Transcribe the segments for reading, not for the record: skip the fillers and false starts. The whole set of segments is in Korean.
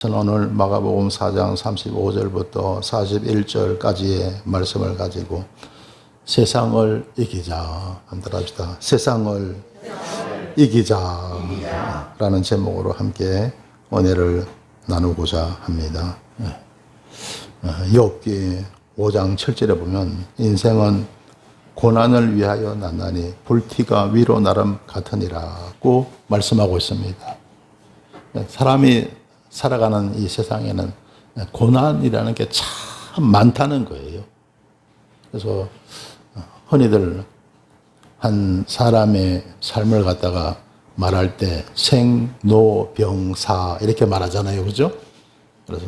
저는 오늘 마가복음 4장 35절부터 41절까지의 말씀을 가지고 세상을 이기자 한번 합시다. 세상을 이기자 라는 제목으로 함께 은혜를 나누고자 합니다. 욥기 5장 7절에 보면 인생은 고난을 위하여 났나니 불티가 위로 나름 같으니라고 말씀하고 있습니다. 사람이 살아가는 이 세상에는 고난이라는 게 참 많다는 거예요. 그래서 흔히들 한 사람의 삶을 갖다가 말할 때 생로병사 이렇게 말하잖아요. 그죠? 그래서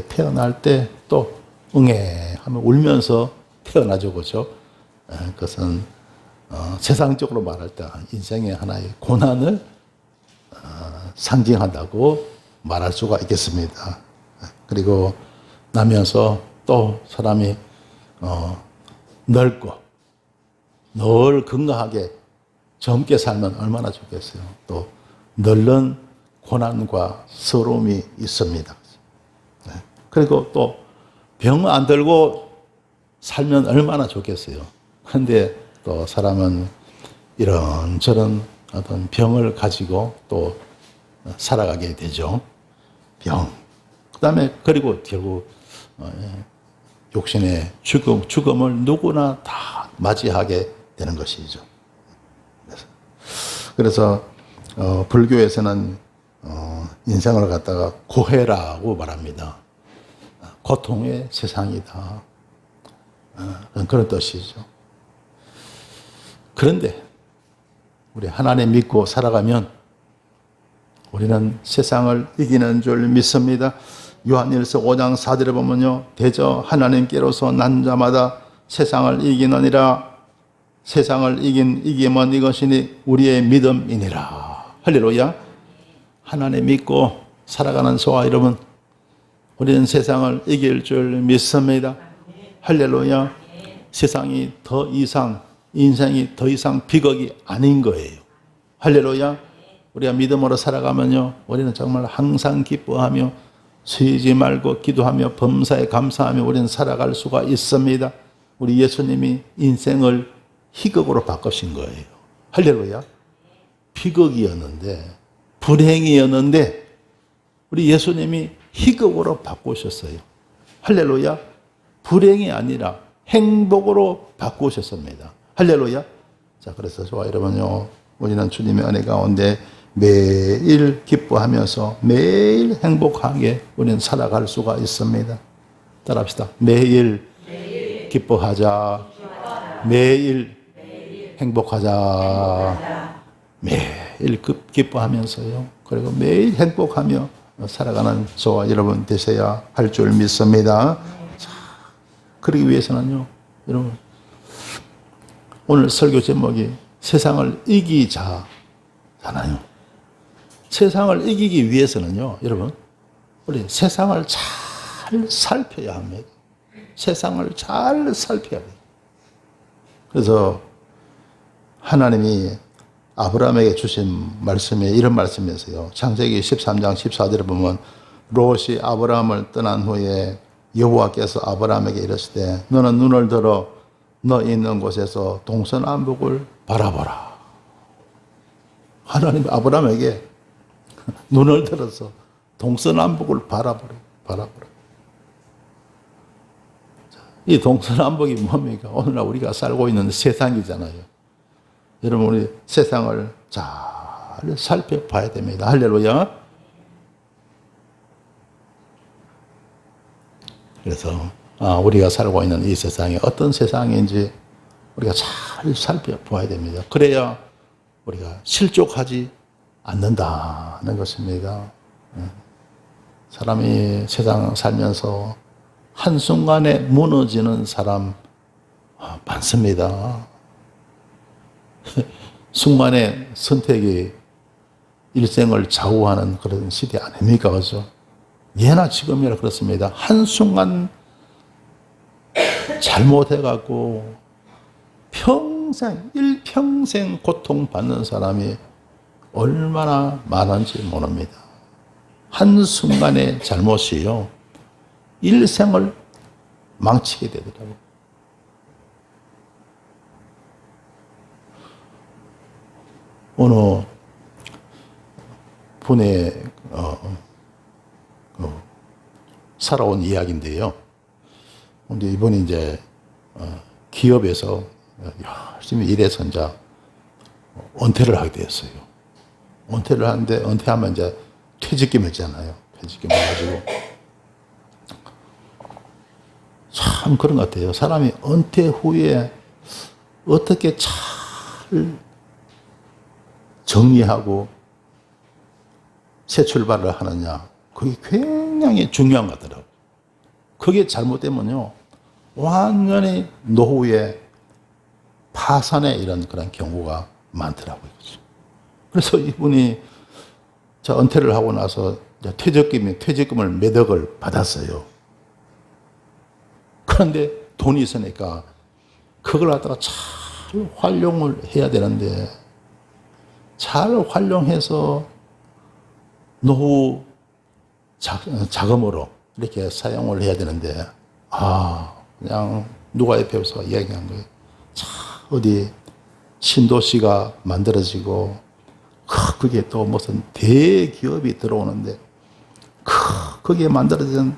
태어날 때 또 응애 하면 울면서 태어나죠. 그죠? 그것은 세상적으로 말할 때 인생의 하나의 고난을 상징한다고 말할 수가 있겠습니다. 그리고 나면서 또 사람이 넓고 늘 건강하게 젊게 살면 얼마나 좋겠어요. 또 널른 고난과 서러움이 있습니다. 그리고 또 병 안 들고 살면 얼마나 좋겠어요. 그런데 또 사람은 이런저런 어떤 병을 가지고 또 살아가게 되죠. 병. 그 다음에 그리고 결국 육신의 죽음을 누구나 다 맞이하게 되는 것이죠. 그래서 불교에서는 인생을 갖다가 고해라고 말합니다. 고통의 세상이다. 그런 뜻이죠. 그런데 우리 하나님 믿고 살아가면 우리는 세상을 이기는 줄 믿습니다. 요한일서 5장 4절에 보면요. 대저 하나님께로서 난 자마다 세상을 이기느니라. 세상을 이김은 이것이니 우리의 믿음이니라. 할렐루야. 하나님 믿고 살아가는 저와 여러분, 우리는 세상을 이길 줄 믿습니다. 할렐루야. 세상이 더 이상, 인생이 더 이상 비극이 아닌 거예요. 할렐루야. 우리가 믿음으로 살아가면요, 우리는 정말 항상 기뻐하며 쉬지 말고 기도하며 범사에 감사하며 우리는 살아갈 수가 있습니다. 우리 예수님이 인생을 희극으로 바꾸신 거예요. 할렐루야. 비극이었는데, 불행이었는데 우리 예수님이 희극으로 바꾸셨어요. 할렐루야. 불행이 아니라 행복으로 바꾸셨습니다. 할렐루야. 자, 그래서 저와 여러분요, 우리는 주님의 은혜 가운데 매일 기뻐하면서 매일 행복하게 우리는 살아갈 수가 있습니다. 따라합시다. 매일 기뻐하자. 매일 행복하자. 매일 기뻐하면서요. 그리고 매일 행복하며 살아가는 저와 여러분 되셔야 할 줄 믿습니다. 자, 그러기 위해서는요, 여러분, 오늘 설교 제목이 세상을 이기자잖아요. 세상을 이기기 위해서는요, 여러분, 우리 세상을 잘 살펴야 합니다. 세상을 잘 살펴야 돼요. 그래서 하나님이 아브라함에게 주신 말씀에 이런 말씀이었어요. 창세기 13장 14절에 보면 롯이 아브라함을 떠난 후에 여호와께서 아브라함에게 이르시되 너는 눈을 들어 너 있는 곳에서 동서남북을 바라보라. 하나님이 아브라함에게 눈을 들어서 동서남북을 바라보라. 이 동서남북이 뭡니까? 오늘날 우리가 살고 있는 세상이잖아요. 여러분, 우리 세상을 잘 살펴봐야 됩니다. 할렐루야. 그래서 우리가 살고 있는 이 세상이 어떤 세상인지 우리가 잘 살펴봐야 됩니다. 그래야 우리가 실족하지 않는다는 것입니다. 사람이 세상 살면서 한순간에 무너지는 사람 많습니다. 순간의 선택이 일생을 좌우하는 그런 시대 아닙니까? 그죠? 예나 지금이라 그렇습니다. 한순간 잘못해갖고 일평생 고통받는 사람이 얼마나 많은지 모릅니다. 한순간의 잘못이요. 일생을 망치게 되더라고요. 어느 분의 살아온 이야기인데요. 근데 이분이 이제 기업에서 열심히 일해서 이제 은퇴를 하게 되었어요. 은퇴를 하는데 은퇴하면 이제 퇴직금 있잖아요. 퇴직금 해가지고 참 그런 것 같아요. 사람이 은퇴 후에 어떻게 잘 정리하고 새 출발을 하느냐, 그게 굉장히 중요한 것 같더라고요. 그게 잘못되면요, 완전히 노후에 파산의 이런 그런 경우가 많더라고요. 그래서 이분이 은퇴를 하고 나서 퇴직금을 몇 억을 받았어요. 그런데 돈이 있으니까 그걸 갖다가 잘 활용을 해야 되는데, 잘 활용해서 노후 자금으로 이렇게 사용을 해야 되는데, 그냥 누가 옆에서 이야기한 거예요. 어디 신도시가 만들어지고, 그게 또 무슨 대기업이 들어오는데, 거기에 만들어진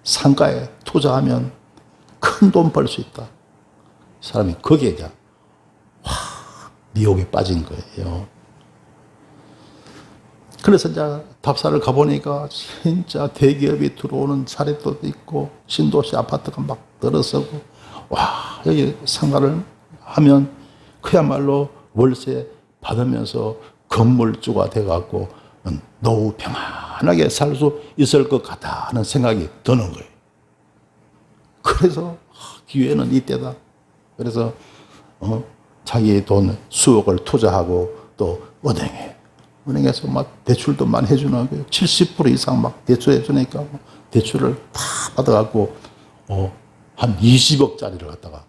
상가에 투자하면 큰 돈 벌 수 있다. 사람이 거기에 이제 미혹에 빠진 거예요. 그래서 이제 답사를 가보니까 진짜 대기업이 들어오는 사례도 있고, 신도시 아파트가 막 들어서고, 여기 상가를 하면 그야말로 월세 받으면서 건물주가 돼갖고 노후 평안하게 살 수 있을 것 같다는 생각이 드는 거예요. 그래서 기회는 이때다. 그래서 자기 돈 수억을 투자하고 또 은행에서 막 대출도 많이 해주는 거예요. 70% 이상 막 대출해 주니까 대출을 다 받아갖고 한 20억짜리를 갖다가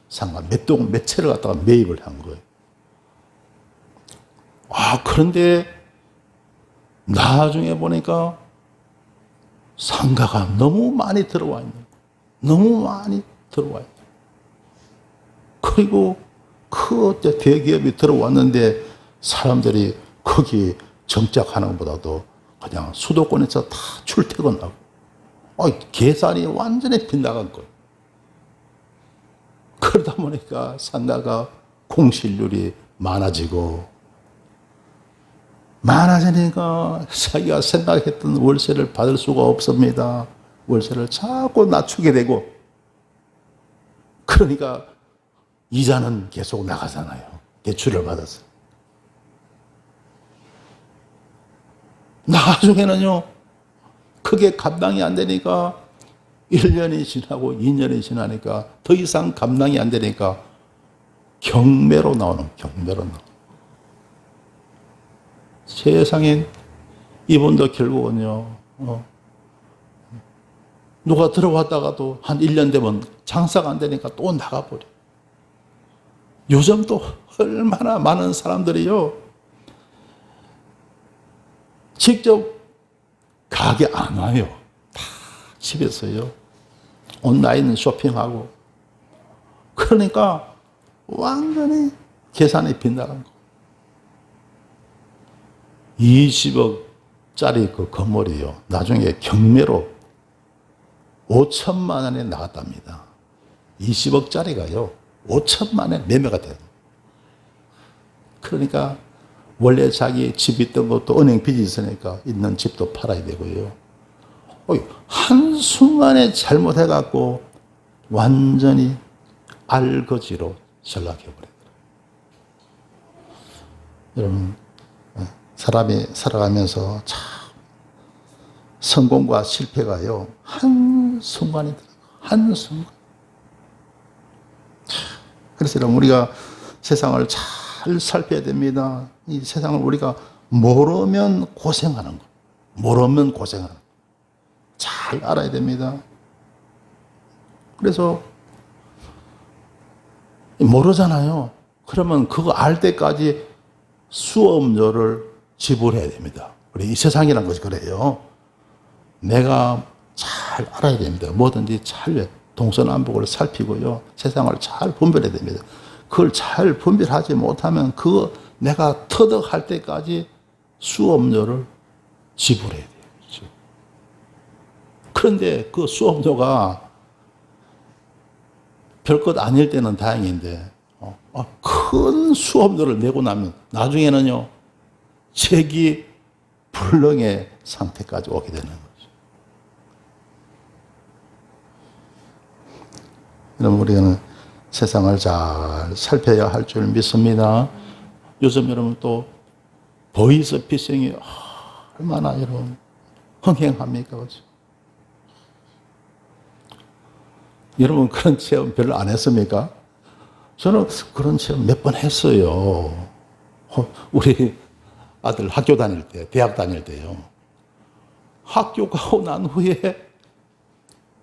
상가 몇 채를 갖다가 매입을 한 거예요. 그런데 나중에 보니까 상가가 너무 많이 들어와 있는 거예요. 너무 많이 들어와 있는 거예요. 그리고 그 대기업이 들어왔는데 사람들이 거기 정착하는 것보다도 그냥 수도권에서 다 출퇴근하고, 계산이 완전히 빗나간 거예요. 그러다 보니까 상가가 공실률이 많아지니까 자기가 생각했던 월세를 받을 수가 없습니다. 월세를 자꾸 낮추게 되고, 그러니까 이자는 계속 나가잖아요. 대출을 받아서. 나중에는요, 그게 감당이 안 되니까 1년이 지나고 2년이 지나니까 더 이상 감당이 안 되니까 경매로 나오는. 세상에 이분도 결국은요, 누가 들어왔다가도 한 1년 되면 장사가 안 되니까 또 나가버려. 요즘 또 얼마나 많은 사람들이요, 직접 가게 안 와요. 다 집에서요, 온라인 쇼핑하고. 그러니까 완전히 계산이 빗나간 거. 20억짜리 그 건물이요, 나중에 경매로 5천만 원에 나갔답니다. 20억짜리가요, 5천만 원에 매매가 돼요. 그러니까 원래 자기 집 있던 것도 은행 빚이 있으니까 있는 집도 팔아야 되고요. 한순간에 잘못해갖고 완전히 알거지로 전락해버리더라고요. 여러분, 사람이 살아가면서 참 성공과 실패가요, 한순간이더라고요. 한순간. 그래서 여러분, 우리가 세상을 잘 살펴야 됩니다. 이 세상을 우리가 모르면 고생하는 거. 모르면 고생하는 거. 잘 알아야 됩니다. 그래서 모르잖아요. 그러면 그거 알 때까지 수업료를 지불해야 됩니다. 우리 이 세상이란 것이 그래요. 내가 잘 알아야 됩니다. 뭐든지 잘 동서남북을 살피고요. 세상을 잘 분별해야 됩니다. 그걸 잘 분별하지 못하면 그 내가 터득할 때까지 수업료를 지불해야 돼요. 그렇죠? 그런데 그 수업료가 별것 아닐 때는 다행인데 큰 수업료를 내고 나면 나중에는요 책이 불능의 상태까지 오게 되는 거죠. 여러분 우리는 세상을 잘 살펴야 할 줄 믿습니다. 요즘 여러분 또 보이스피싱이 얼마나 여러분 흥행합니까? 그렇죠? 여러분 그런 체험 별로 안 했습니까? 저는 그런 체험 몇 번 했어요. 우리 아들 학교 다닐 때, 대학 다닐 때요. 학교 가고 난 후에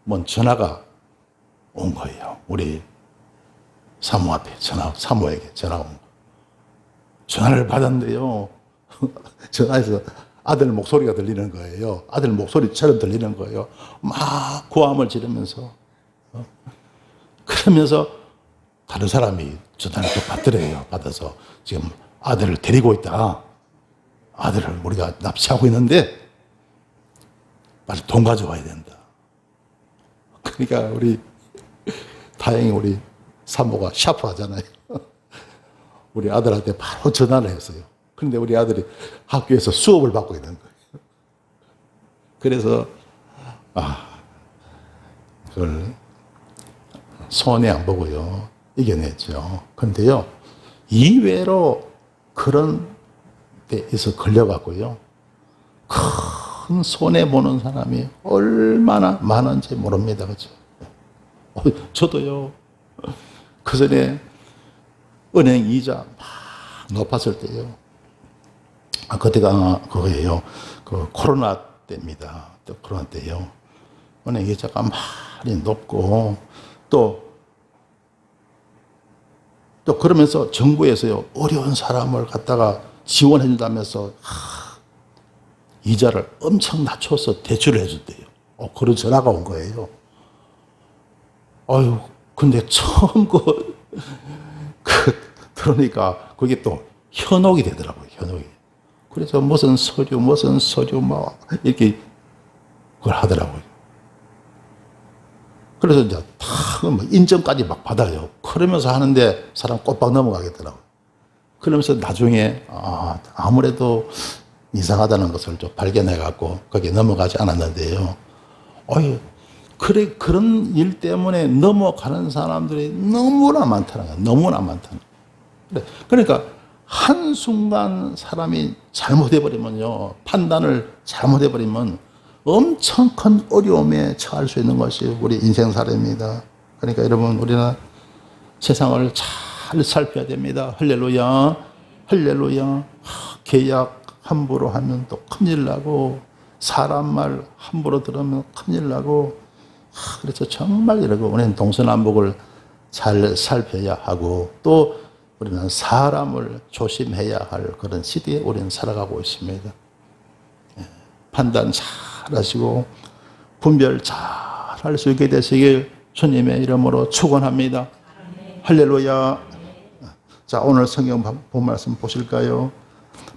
뭔 전화가 온 거예요. 우리 사모 앞에 사모에게 전화가 온 거예요. 전화를 받았는데요. 전화에서 아들 목소리가 들리는 거예요. 아들 목소리처럼 들리는 거예요. 막 고함을 지르면서 그러면서 다른 사람이 전화를 또 받더래요. 받아서 지금 아들을 데리고 있다. 아들을 우리가 납치하고 있는데 빨리 돈 가져와야 된다. 그러니까 다행히 우리 사모가 샤프하잖아요. 우리 아들한테 바로 전화를 했어요. 그런데 우리 아들이 학교에서 수업을 받고 있는 거예요. 그래서 그걸 손해 안 보고요. 이겨냈죠. 그런데요. 이외로 그런 데에서 걸려갖고요. 큰 손해보는 사람이 얼마나 많은지 모릅니다. 그죠? 저도요. 그 전에 은행 이자 막 높았을 때요. 그때가 그거예요. 그 코로나 때입니다. 또 코로나 때요. 은행 이자가 많이 높고 또 그러면서 정부에서요. 어려운 사람을 갖다가 지원해 준다면서 이자를 엄청 낮춰서 대출을 해줬대요. 그런 전화가 온 거예요. 근데 처음 들으니까 그게 또 현혹이 되더라고요. 현혹이. 그래서 무슨 서류 막 이렇게 그걸 하더라고요. 그래서 이제 다 인정까지 막 받아요. 그러면서 하는데 사람 꼬박 넘어가겠더라고요. 그러면서 나중에 아무래도 이상하다는 것을 좀 발견해갖고 거기에 넘어가지 않았는데요. 그런 일 때문에 넘어가는 사람들이 너무나 많다는 거예요. 너무나 많다는 거예요. 그러니까 한순간 사람이 잘못해버리면요. 판단을 잘못해버리면 엄청 큰 어려움에 처할 수 있는 것이 우리 인생살이입니다. 그러니까 여러분 우리는 세상을 잘 살펴야 됩니다. 할렐루야. 할렐루야. 계약 함부로 하면 또 큰일 나고 사람 말 함부로 들으면 큰일 나고 그래서 정말 여러분 우리는 동서남북을 잘 살펴야 하고 또 우리는 사람을 조심해야 할 그런 시대에 우리는 살아가고 있습니다. 판단 잘 하시고 분별 잘 할 수 있게 되시길 주님의 이름으로 축원합니다. 할렐루야. 자, 오늘 성경 본 말씀 보실까요?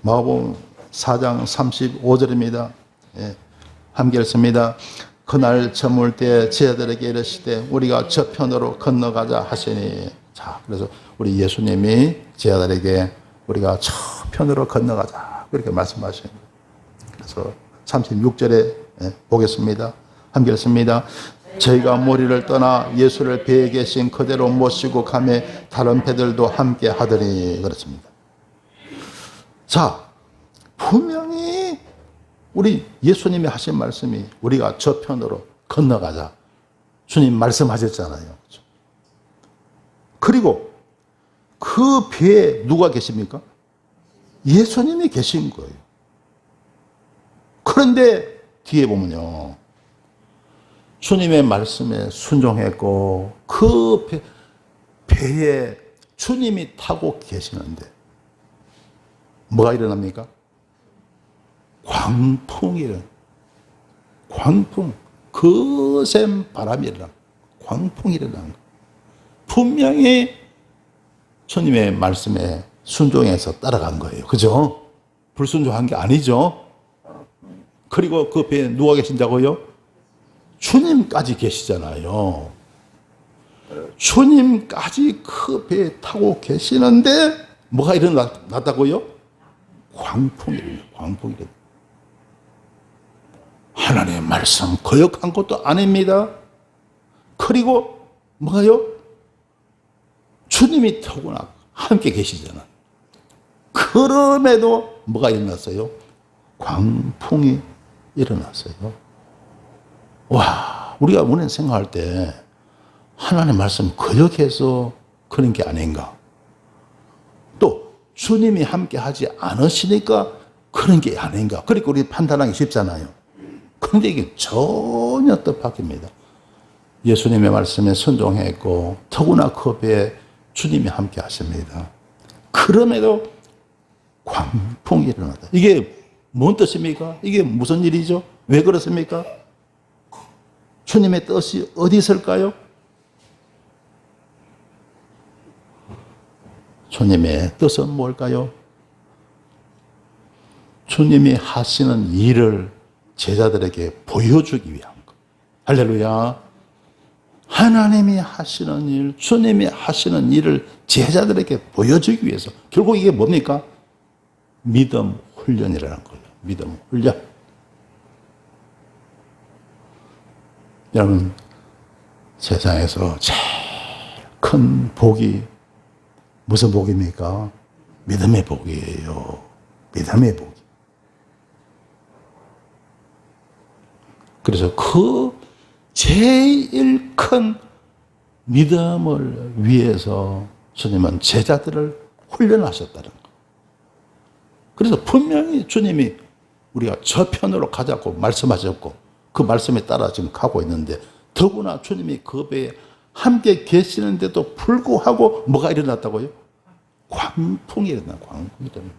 마가복음 4장 35절입니다. 함께 읽습니다. 그날 저물 때 제자들에게 이르시되 우리가 저편으로 건너가자 하시니. 자, 그래서 우리 예수님이 제자들에게 우리가 저편으로 건너가자 그렇게 말씀하시는 거예요. 그래서 36절에 보겠습니다. 함께 읽습니다. 저희가 모리를 떠나 예수를 배에 계신 그대로 모시고 가매 다른 배들도 함께 하더니 그렇습니다. 자, 분명히 우리 예수님이 하신 말씀이 우리가 저편으로 건너가자. 주님 말씀하셨잖아요. 그리고 그 배에 누가 계십니까? 예수님이 계신 거예요. 그런데 뒤에 보면요. 주님의 말씀에 순종했고 그 배에 주님이 타고 계시는데 뭐가 일어납니까? 광풍이 일어나. 광풍, 거센 바람이 일어나. 광풍이 일어나는 거예요. 분명히 주님의 말씀에 순종해서 따라간 거예요. 그죠? 불순종한 게 아니죠. 그리고 그 배에 누가 계신다고요? 주님까지 계시잖아요. 주님까지 그 배에 타고 계시는데 뭐가 일어났다고요? 광풍이 일어나. 광풍이 일어나. 하나님의 말씀 거역한 것도 아닙니다. 그리고 뭐가요? 주님이 더구나 함께 계시잖아. 그럼에도 뭐가 일어났어요? 광풍이 일어났어요. 와, 우리가 오늘 생각할 때 하나님의 말씀 거역해서 그런 게 아닌가. 또 주님이 함께 하지 않으시니까 그런 게 아닌가. 그러니까 우리 판단하기 쉽잖아요. 그런데 이게 전혀 뜻밖입니다. 예수님의 말씀에 순종했고 더구나 그 배에 주님이 함께 하십니다. 그럼에도 광풍이 일어나다. 이게 뭔 뜻입니까? 이게 무슨 일이죠? 왜 그렇습니까? 주님의 뜻이 어디 있을까요? 주님의 뜻은 뭘까요? 주님이 하시는 일을 제자들에게 보여주기 위한 것. 할렐루야. 하나님이 하시는 일, 주님이 하시는 일을 제자들에게 보여주기 위해서. 결국 이게 뭡니까? 믿음 훈련이라는 거예요. 믿음 훈련. 여러분, 세상에서 제일 큰 복이 무슨 복입니까? 믿음의 복이에요. 믿음의 복. 그래서 그 제일 큰 믿음을 위해서 주님은 제자들을 훈련하셨다는 거. 그래서 분명히 주님이 우리가 저편으로 가자고 말씀하셨고 그 말씀에 따라 지금 가고 있는데 더구나 주님이 그 배에 함께 계시는데도 불구하고 뭐가 일어났다고요? 광풍이 일어나. 광풍이 일어나.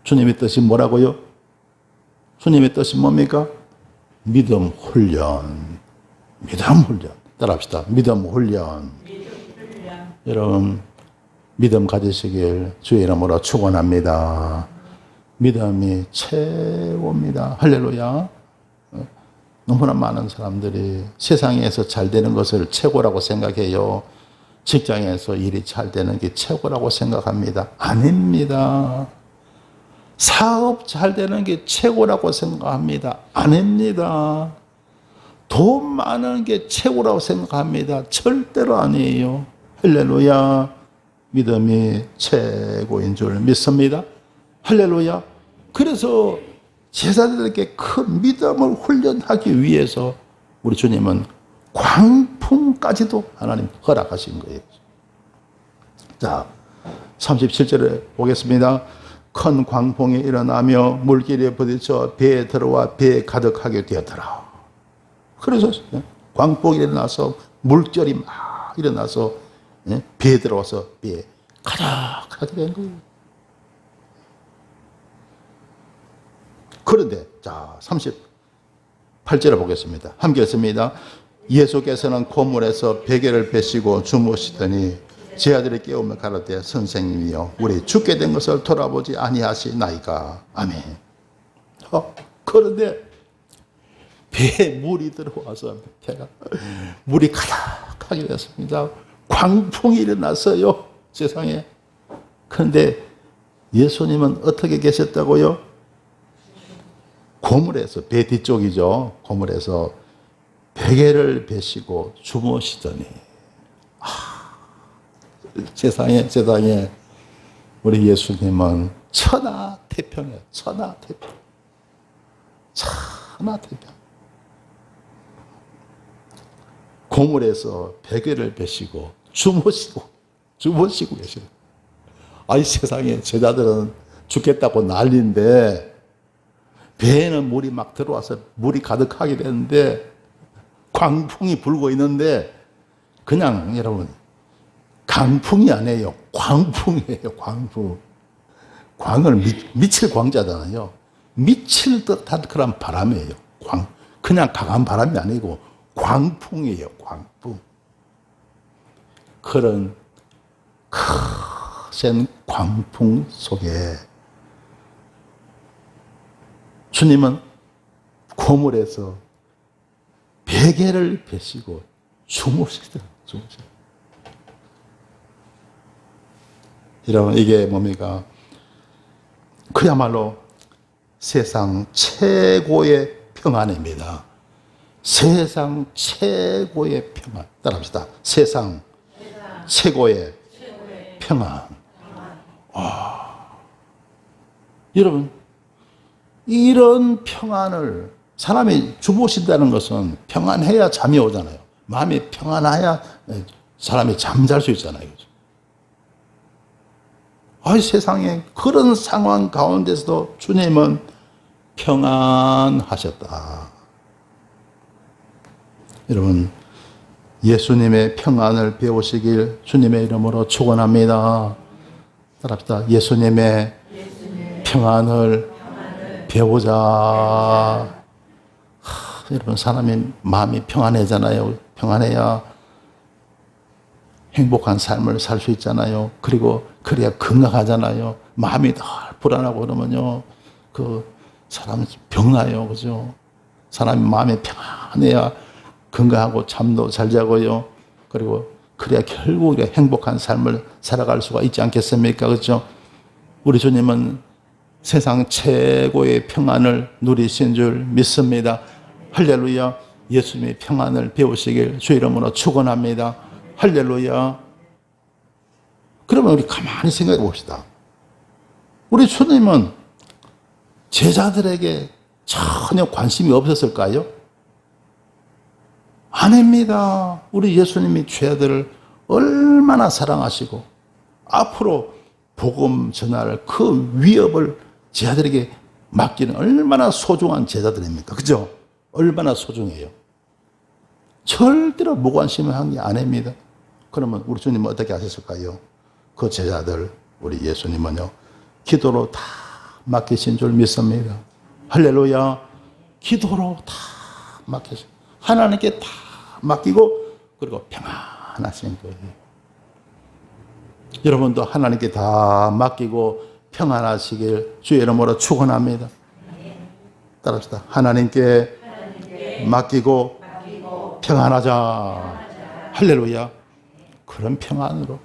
주님의 뜻이 뭐라고요? 주님의 뜻이 뭡니까? 믿음 훈련. 믿음 훈련. 따라합시다. 믿음 훈련. 여러분, 믿음 가지시길 주의 이름으로 축원합니다. 믿음이 최고입니다. 할렐루야. 너무나 많은 사람들이 세상에서 잘 되는 것을 최고라고 생각해요. 직장에서 일이 잘 되는 게 최고라고 생각합니다. 아닙니다. 사업 잘 되는 게 최고라고 생각합니다. 아닙니다. 돈 많은 게 최고라고 생각합니다. 절대로 아니에요. 할렐루야. 믿음이 최고인 줄 믿습니다. 할렐루야. 그래서 제자들에게 큰 믿음을 훈련하기 위해서 우리 주님은 광풍까지도 하나님 허락하신 거예요. 자, 37절에 보겠습니다. 큰 광풍이 일어나며 물길에 부딪혀 배에 들어와 배에 가득하게 되었더라. 그래서 광풍이 일어나서 물결이 막 일어나서 배에 들어와서 배에 가득하게 된 거예요. 그런데 자 38절을 보겠습니다. 함께 읽습니다. 예수께서는 고물에서 베개를 베시고 주무시더니 제 아들이 깨우며 가라되 선생님이여 우리 죽게 된 것을 돌아보지 아니하시나이까. 아멘. 그런데 배에 물이 들어와서 배가 물이 가득하게 됐습니다. 광풍이 일어났어요. 세상에. 그런데 예수님은 어떻게 계셨다고요? 고물에서, 배 뒤쪽이죠. 고물에서 베개를 베시고 주무시더니 세상에 우리 예수님은 천하태평이에요. 천하태평. 고물에서 베개를 베시고 주무시고 계시는. 아이 세상에 제자들은 죽겠다고 난리인데 배에는 물이 막 들어와서 물이 가득하게 되는데 광풍이 불고 있는데 그냥 여러분 강풍이 아니에요. 광풍이에요. 광풍. 광을 미칠 광자잖아요. 미칠 듯한 그런 바람이에요. 그냥 강한 바람이 아니고 광풍이에요. 광풍. 그런 거센 광풍 속에 주님은 고물에서 베개를 베시고 주무시더라고요. 여러분, 이게 뭡니까? 그야말로 세상 최고의 평안입니다. 세상 최고의 평안. 따라합시다. 세상 최고의 평안. 여러분, 이런 평안을 사람이 주무신다는 것은 평안해야 잠이 오잖아요. 마음이 평안해야 사람이 잠잘 수 있잖아요. 세상에 그런 상황 가운데서도 주님은 평안하셨다. 여러분, 예수님의 평안을 배우시길 주님의 이름으로 축원합니다. 따라합시다. 예수님의 평안을 배우자. 여러분, 사람이 마음이 평안해잖아요. 평안해야 행복한 삶을 살 수 있잖아요. 그리고 그래야 건강하잖아요. 마음이 늘 불안하고 그러면요, 그 사람 병나요, 그죠? 사람이 마음이 평안해야 건강하고 잠도 잘 자고요. 그리고 그래야 결국 행복한 삶을 살아갈 수가 있지 않겠습니까, 그죠? 우리 주님은 세상 최고의 평안을 누리신 줄 믿습니다. 할렐루야. 예수님의 평안을 배우시길 주 이름으로 축원합니다. 할렐루야. 그러면 우리 가만히 생각해 봅시다. 우리 주님은 제자들에게 전혀 관심이 없었을까요? 아닙니다. 우리 예수님이 죄들을 얼마나 사랑하시고 앞으로 복음 전할 그 위협을 제자들에게 맡기는 얼마나 소중한 제자들입니까? 그죠? 얼마나 소중해요. 절대로 무관심을 한 게 아닙니다. 그러면 우리 주님은 어떻게 하셨을까요? 그 제자들, 우리 예수님은요, 기도로 다 맡기신 줄 믿습니다. 할렐루야. 기도로 다 맡기신, 하나님께 다 맡기고, 그리고 평안하신 거예요. 여러분도 하나님께 다 맡기고 평안하시길 주의 이름으로 축원합니다. 따라합시다. 하나님께 맡기고 평안하자. 할렐루야. 그런 평안으로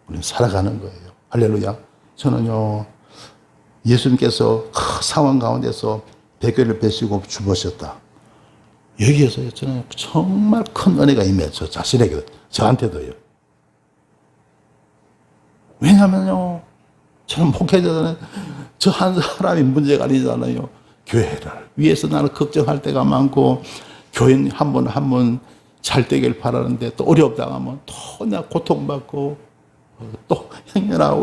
우리는 살아가는 거예요. 할렐루야. 저는요, 예수님께서 그 상황 가운데서 베개를 베시고 주무셨다. 여기에서 저는 정말 큰 은혜가 임해요. 저 자신에게, 저한테도요. 왜냐면요, 저는 목회자잖아요. 저 한 사람이 문제가 아니잖아요. 교회를 위해서 나는 걱정할 때가 많고, 교인 한 분 한 분 잘 되길 바라는데 또 어렵다하면 또 내가 고통받고, 또 형님아,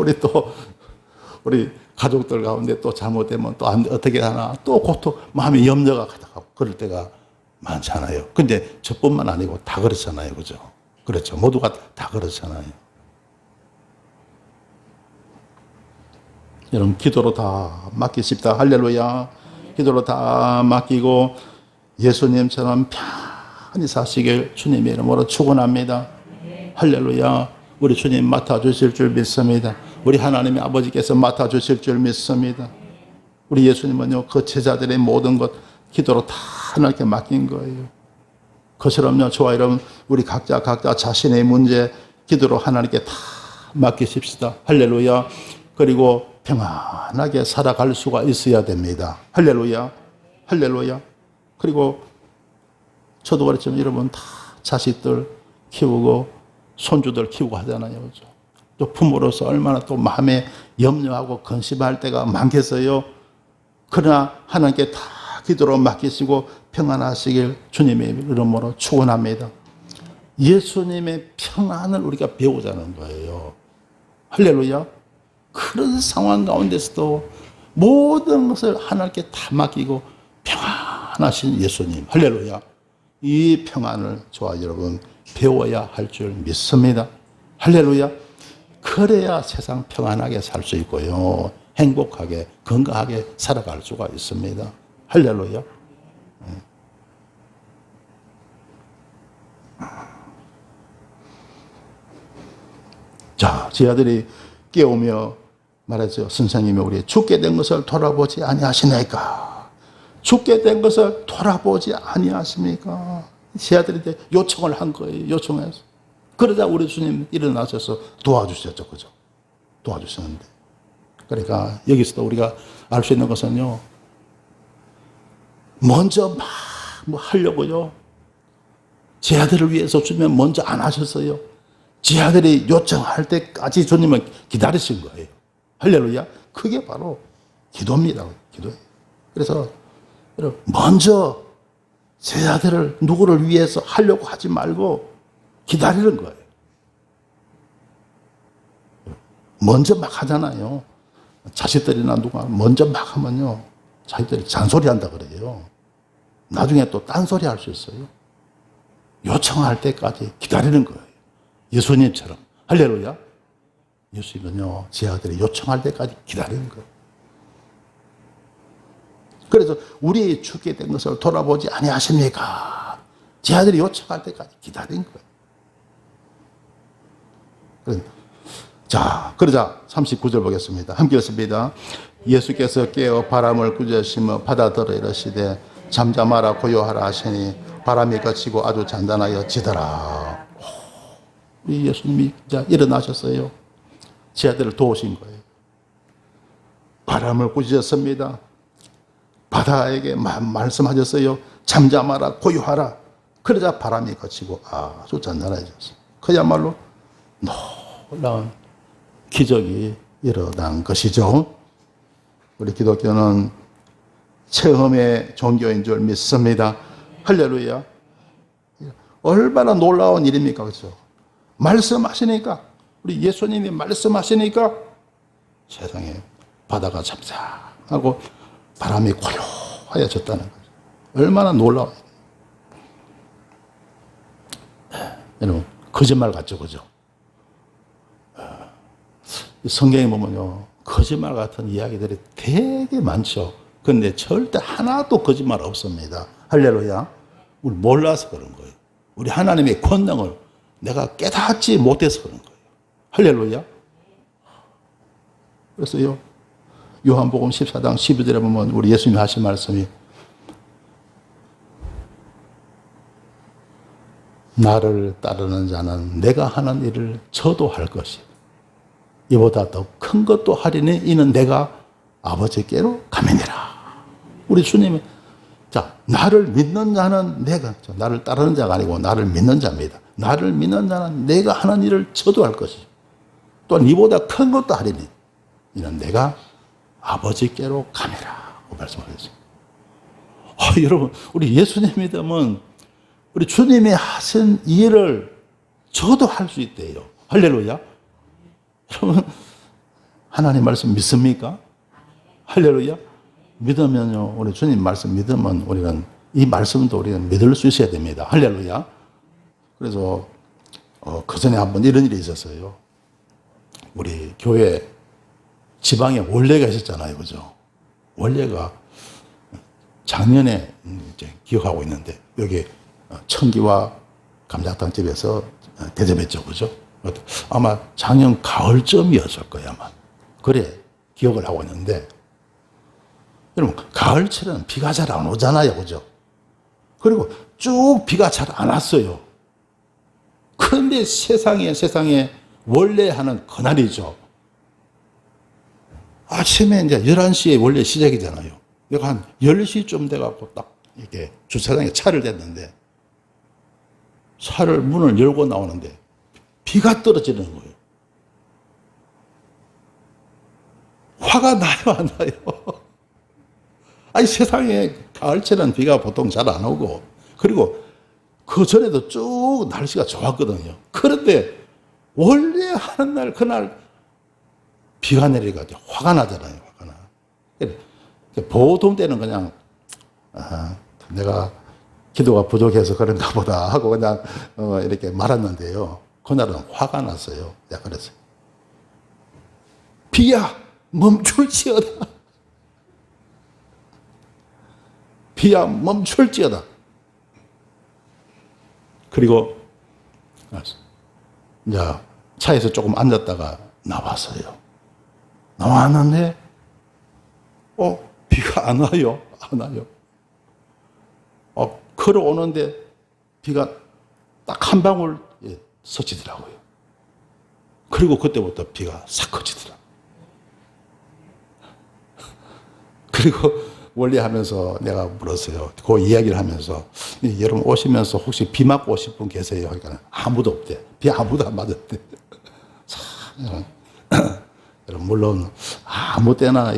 우리 가족들 가운데 또 잘못되면 또 어떻게 하나, 또 고통, 마음에 염려가 가다가 그럴 때가 많잖아요. 근데 저뿐만 아니고 다 그렇잖아요. 그죠? 그렇죠. 모두가 다 그렇잖아요. 여러분, 기도로 다 맡기십시다. 할렐루야. 기도로 다 맡기고 예수님처럼 편히 사시길 주님의 이름으로 축원합니다. 할렐루야. 우리 주님 맡아주실 줄 믿습니다. 우리 하나님의 아버지께서 맡아주실 줄 믿습니다. 우리 예수님은요, 그 제자들의 모든 것 기도로 다 하나님께 맡긴 거예요. 그처럼요, 저와 여러분, 우리 각자 자신의 문제 기도로 하나님께 다 맡기십시다. 할렐루야. 그리고 평안하게 살아갈 수가 있어야 됩니다. 할렐루야. 할렐루야. 그리고 저도 그랬지만 여러분 다 자식들 키우고 손주들 키우고 하잖아요. 그렇죠? 또 부모로서 얼마나 또 마음에 염려하고 근심할 때가 많겠어요. 그러나 하나님께 다 기도로 맡기시고 평안하시길 주님의 이름으로 축원합니다. 예수님의 평안을 우리가 배우자는 거예요. 할렐루야. 그런 상황 가운데서도 모든 것을 하나님께 다 맡기고 평안하신 예수님. 할렐루야. 이 평안을 저와 여러분 배워야 할 줄 믿습니다. 할렐루야. 그래야 세상 평안하게 살 수 있고요. 행복하게 건강하게 살아갈 수가 있습니다. 할렐루야. 자, 제 아들이 깨우며 말했죠. 선생님이 우리 죽게 된 것을 돌아보지 아니하시나이까? 죽게 된 것을 돌아보지 아니하십니까? 제 아들이 요청을 한 거예요. 요청해서. 그러자 우리 주님 일어나셔서 도와주셨죠. 그죠? 도와주셨는데. 그러니까 여기서도 우리가 알 수 있는 것은요. 먼저 막 뭐 하려고요. 제 아들을 위해서 주님 먼저 안 하셨어요. 제 아들이 요청할 때까지 주님은 기다리신 거예요. 할렐루야. 그게 바로 기도입니다. 기도예요. 그래서 여러분 먼저 제 아들을 누구를 위해서 하려고 하지 말고 기다리는 거예요. 먼저 막 하잖아요. 자식들이나 누가 먼저 막 하면요. 자식들이 잔소리한다 그래요. 나중에 또 딴소리 할 수 있어요. 요청할 때까지 기다리는 거예요. 예수님처럼. 할렐루야. 예수님은요. 제 아들이 요청할 때까지 기다리는 거예요. 그래서 우리 죽게 된 것을 돌아보지 아니하십니까? 제 아들이 요청할 때까지 기다린 거예요. 자, 그러자 39절 보겠습니다. 함께 읽습니다. 예수께서 깨어 바람을 꾸짖으시며 바다더러 이르시되 잠잠하라 고요하라 하시니 바람이 그치고 아주 잔잔하여 지더라. 우리 예수님이 진짜 일어나셨어요. 제 아들을 도우신 거예요. 바람을 꾸짖었습니다. 바다에게 말씀하셨어요. 잠잠하라 고요하라. 그러자 바람이 그치고 아주 잔잔해졌어요. 그야말로 놀라운 기적이 일어난 것이죠. 우리 기독교는 체험의 종교인 줄 믿습니다. 할렐루야. 얼마나 놀라운 일입니까? 그렇죠? 말씀하시니까, 우리 예수님이 말씀하시니까 세상에 바다가 잠잠하고 바람이 고요해졌다는 거죠. 얼마나 놀라워요. 여러분, 거짓말 같죠? 그죠? 성경에 보면요, 거짓말 같은 이야기들이 되게 많죠. 그런데 절대 하나도 거짓말 없습니다. 할렐루야. 우리 몰라서 그런 거예요. 우리 하나님의 권능을 내가 깨닫지 못해서 그런 거예요. 할렐루야. 그래서요, 요한복음 14장 12절에 보면 우리 예수님이 하신 말씀이 나를 따르는 자는 내가 하는 일을 저도 할 것이 이보다 더 큰 것도 하리니 이는 내가 아버지께로 가매니라. 우리 주님이 자, 나를 믿는 자는 내가, 나를 따르는 자가 아니고 나를 믿는 자입니다. 나를 믿는 자는 내가 하는 일을 저도 할 것이 또한 이보다 큰 것도 하리니 이는 내가 아버지께로 가매라. 그 말씀하셨어요. 여러분, 우리 예수님 믿으면 우리 주님이 하신 일을 저도 할 수 있대요. 할렐루야. 여러분, 하나님 말씀 믿습니까? 할렐루야. 믿으면요, 우리 주님 말씀 믿으면 우리는 이 말씀도 우리는 믿을 수 있어야 됩니다. 할렐루야. 그래서 그 전에 한번 이런 일이 있었어요. 우리 교회 지방에 원례가 있었잖아요, 그죠? 원례가 작년에 이제 기억하고 있는데 여기 청기와 감자탕 집에서 대접했죠, 그죠? 아마 작년 가을쯤이었을 거예요, 아마. 그래 기억을 하고 있는데. 여러분, 가을철에는 비가 잘 안 오잖아요. 그죠? 그리고 쭉 비가 잘 안 왔어요. 그런데 세상에 원래 하는 그날이죠. 아침에 이제 11시에 원래 시작이잖아요. 내가 한 10시쯤 돼갖고 딱 이렇게 주차장에 차를 댔는데 차를 문을 열고 나오는데 비가 떨어지는 거예요. 화가 나요, 안 나요? 아니, 세상에 가을철에는 비가 보통 잘 안 오고, 그리고 그 전에도 쭉 날씨가 좋았거든요. 그런데 원래 하는 날, 그날 비가 내리니까 화가 나잖아요, 화가 나. 보통 때는 그냥, 내가 기도가 부족해서 그런가 보다 하고 그냥 이렇게 말았는데요. 그날은 화가 났어요. 내가 그랬어요. 비야! 멈출지어다. 비야 멈출지어다. 그리고 이제 차에서 조금 앉았다가 나왔어요. 나왔는데 비가 안 와요. 안 와요. 걸어오는데 비가 딱 한 방울 스치더라고요. 그리고 그때부터 비가 싹 그치더라. 그리고 원리 하면서 내가 물었어요. 그 이야기를 하면서 여러분 오시면서 혹시 비 맞고 오실 분 계세요? 그러니까 아무도 없대. 비 아무도 안 맞았대. 여러분 물론 아무 때나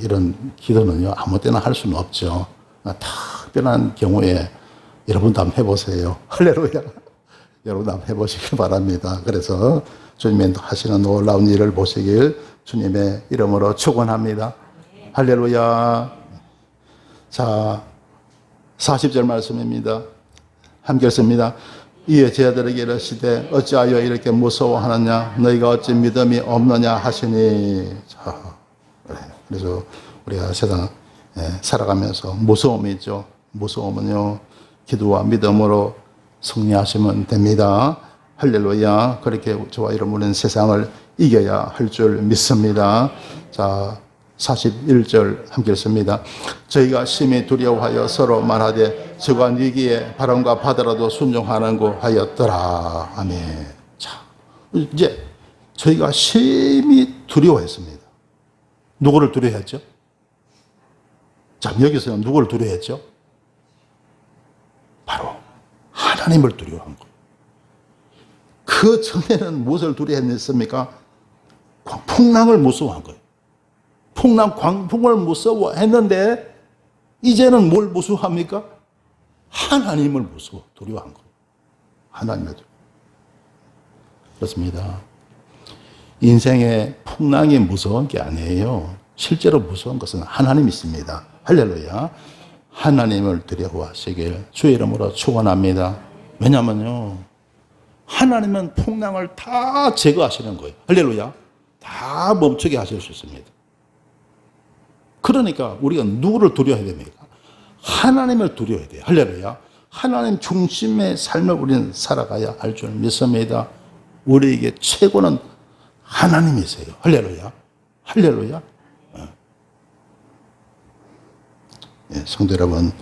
이런 기도는요 아무 때나 할 수는 없죠. 특별한 경우에 여러분도 한번 해보세요. 할렐루야. 여러분도 한번 해보시기 바랍니다. 그래서 주님의 하시는 놀라운 일을 보시길 주님의 이름으로 축원합니다. 할렐루야. 자, 40절 말씀입니다. 함께 읽습니다. 이에 제자들에게 이르시되 어찌하여 이렇게 무서워하느냐 너희가 어찌 믿음이 없느냐 하시니. 자, 그래서 우리가 세상 살아가면서 무서움이 있죠. 무서움은요 기도와 믿음으로 승리하시면 됩니다. 할렐루야. 그렇게 저와 여러분은 세상을 이겨야 할 줄 믿습니다. 자, 41절 함께 읽습니다. 저희가 심히 두려워하여 서로 말하되 저가 위기에 바람과 바다라도 순종하는고 하였더라. 아멘. 자, 이제 저희가 심히 두려워했습니다. 누구를 두려워했죠? 자, 여기서는 누구를 두려워했죠? 바로 하나님을 두려워한 거예요. 그 전에는 무엇을 두려워했습니까? 풍랑을 무서워한 거예요. 광풍을 무서워했는데 이제는 뭘 무서워합니까? 하나님을 두려워한 거예요. 하나님을 두려워. 그렇습니다. 인생의 풍랑이 무서운 게 아니에요. 실제로 무서운 것은 하나님이십니다. 할렐루야. 하나님을 두려워하시길 주의 이름으로 축원합니다. 왜냐면요 하나님은 풍랑을 다 제거하시는 거예요. 할렐루야. 다 멈추게 하실 수 있습니다. 그러니까 우리가 누구를 두려워해야 됩니까? 하나님을 두려워해야 돼요. 할렐루야. 하나님 중심의 삶을 우리는 살아가야 할 줄 믿습니다. 우리에게 최고는 하나님이세요. 할렐루야. 할렐루야. 성도 여러분,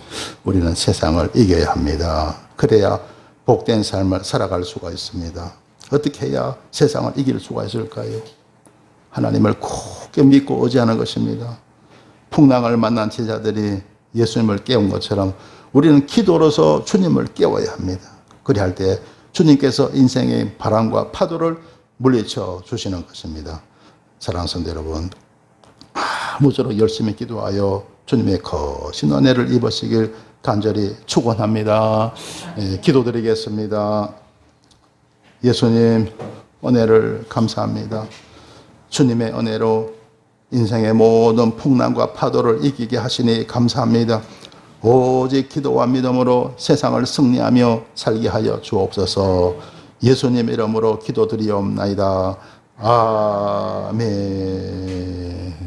우리는 세상을 이겨야 합니다. 그래야 복된 삶을 살아갈 수가 있습니다. 어떻게 해야 세상을 이길 수가 있을까요? 하나님을 굳게 믿고 의지하는 것입니다. 풍랑을 만난 제자들이 예수님을 깨운 것처럼 우리는 기도로서 주님을 깨워야 합니다. 그리 할 때 주님께서 인생의 바람과 파도를 물리쳐 주시는 것입니다. 사랑하는 성도 여러분, 아무쪼록 열심히 기도하여 주님의 거신 은혜를 입으시길 간절히 축원합니다. 기도드리겠습니다. 예수님 은혜를 감사합니다. 주님의 은혜로 인생의 모든 풍랑과 파도를 이기게 하시니 감사합니다. 오직 기도와 믿음으로 세상을 승리하며 살게 하여 주옵소서. 예수님 이름으로 기도드리옵나이다. 아멘.